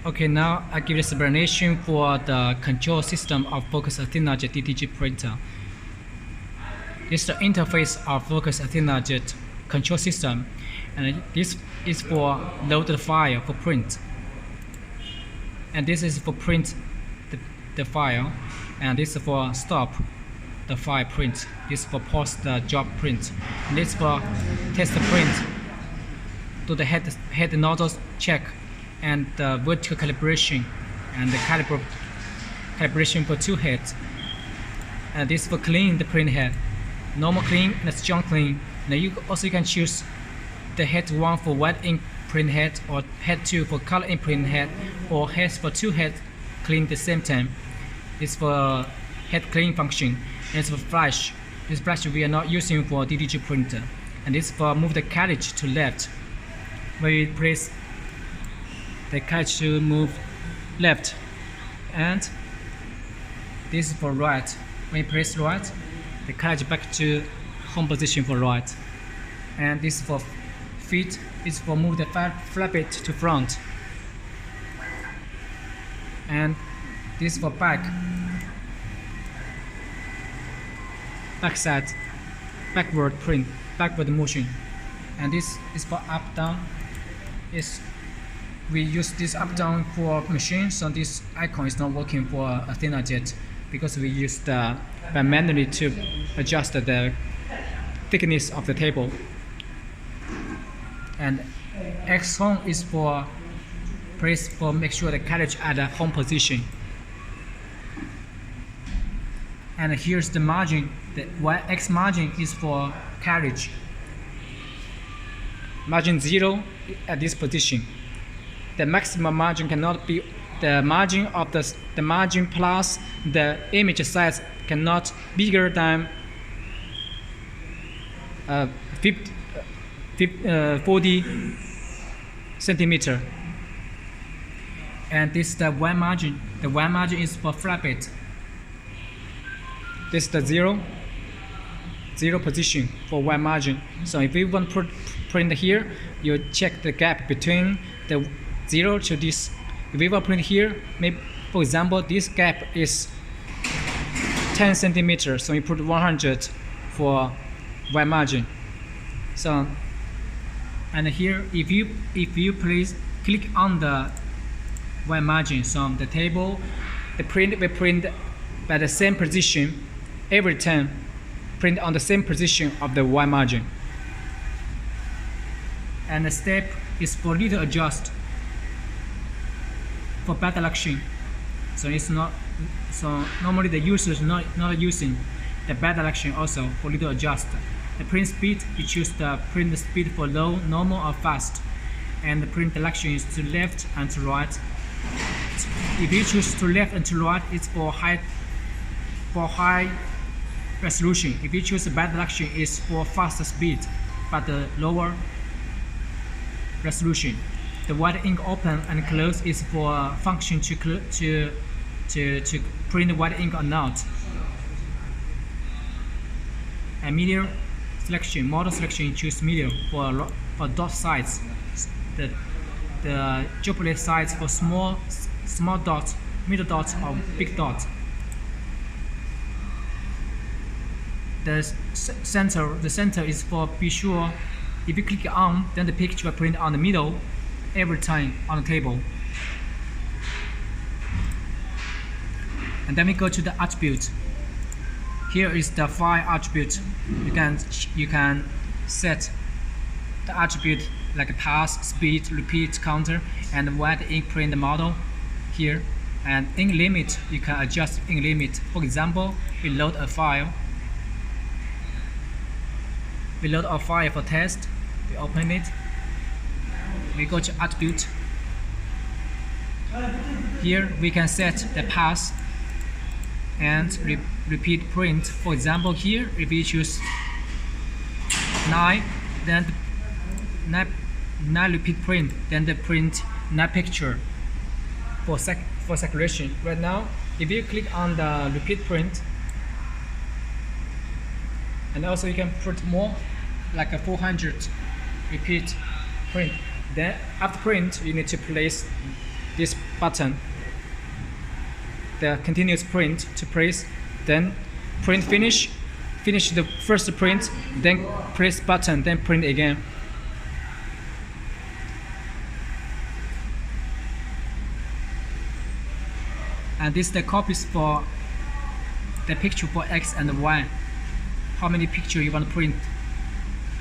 Okay, now I give this explanation for the control system of Focus Athena-Jet DTG printer. This is the interface of Focus Athena-Jet control system, and this is for load the file for print. And this is for print the file, and this is for stop the file print. This is for pause the job print. And this is for test the print. Do the head nozzle check and the vertical calibration and the calibration for two heads. And this is for clean the print head, normal clean and strong clean. Now you can choose the head 1 for wet ink print head, or head 2 for color ink print head, or heads for two heads clean at the same time. It's for head clean function. And it's for flash. This flash we are not using for DTG printer. And this is for move the carriage to left. When we place the carriage to move left, and this is for right. When you press right, the carriage back to home position for right. And this is for feet. It's for move the flap it to front. And this is for backside, backward print, backward motion. And this is for up down. We use this up down for machine, so this icon is not working for Athena-Jet because we use manually to adjust the thickness of the table. And X home is for press for make sure the carriage at the home position. And here's the margin. The X margin is for carriage. Margin 0 at this position. The maximum margin cannot be the margin of the margin plus the image size cannot bigger than 40 centimeter. And this is the Y margin. The Y margin is for flap it. This is the zero position for Y margin. So if you want to print here, you check the gap between the 0 to this. If we want to print here, maybe for example this gap is 10 centimeters, so you put 100 for Y margin. So and here if you please click on the Y margin, so the table, the print will print by the same position every time, print on the same position of the Y margin. And the step is for little adjust for better action. So it's not, so normally the user is not using the better action also for little adjust. The print speed, you choose the print speed for low, normal or fast. And the print selection is to left and to right. If you choose to left and to right, it's for high resolution. If you choose the bad selection, it's for faster speed but the lower resolution. The white ink open and close is for function to print white ink or not. And medium selection, model selection, you choose medium for dot size. The duplicate size for small dots, middle dots, or big dots. The center is for be sure. If you click on, then the picture will print on the middle every time on the table. And then we go to the attribute. Here is the file attribute. You can set the attribute like pass, speed, repeat, counter, and white ink print model here. And ink limit, you can adjust ink limit. For example, we load a file. We load a file for test. We open it. We go to attribute. Here we can set the pass and repeat print. For example, here if we choose 9, then 9 repeat print, then the print 9 picture for circulation. Right now, if you click on the repeat print, and also you can put more like a 400 repeat print. Then after print, you need to place this button, the continuous print to press, then print finish the first print, then press button, then print again. And this is the copies for the picture for X and Y, how many pictures you want to print.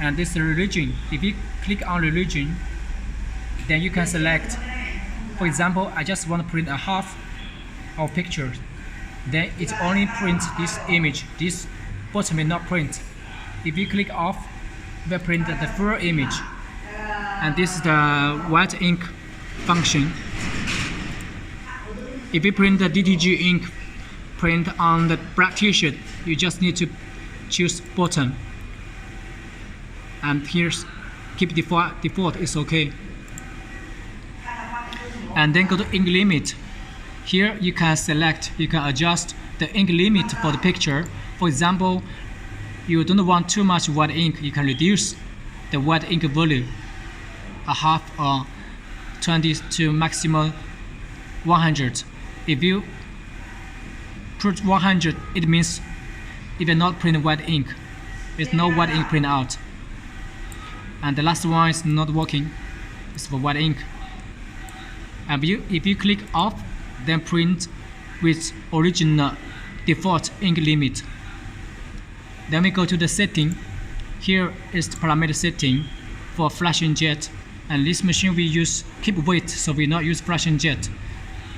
And this is the religion. If you click on religion, then you can select, for example, I just want to print a half of pictures, then it only prints this image, this bottom will not print. If you click off, it will print the full image. And this is the white ink function. If you print the DTG ink print on the black t-shirt, you just need to choose bottom. And here's keep default is okay. And then go to ink limit. Here you can select, you can adjust the ink limit for the picture. For example, you don't want too much white ink, you can reduce the white ink volume a half or 20 to maximum 100. If you put 100, it means it will not print white ink. There's no white ink print out. And the last one is not working. It's for white ink. And if you click off, then print with original default ink limit. Then we go to the setting. Here is the parameter setting for flashing jet. And this machine we use keep weight, so we not use flashing jet.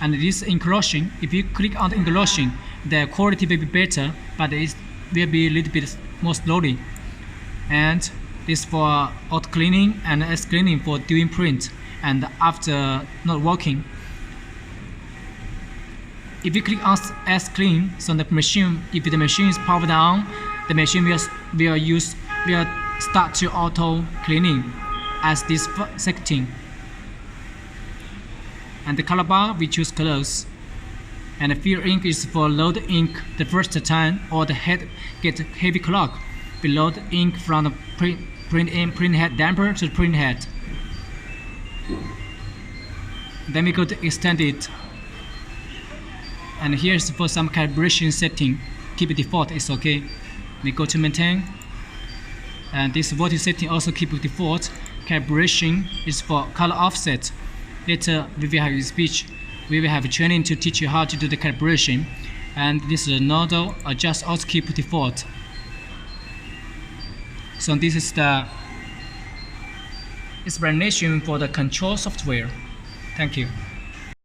And this enclosing, if you click on the enclosing, the quality will be better, but it will be a little bit more slowly. And this for auto cleaning and S cleaning for doing print. And after not working, if you click on S clean, so the machine, if the machine is powered on, the machine will start to auto cleaning as this setting. And the color bar, we choose colors. And the fill ink is for load ink the first time, or the head get heavy clock. We load ink from the print head damper to the print head. Then we go to extended. And here's for some calibration setting. Keep it default, it's okay. We go to maintain. And this voltage setting also keep it default. Calibration is for color offset. Later we will have speech. We will have training to teach you how to do the calibration. And this is a nodal adjust also keep default. So this is the explanation for the control software. Thank you.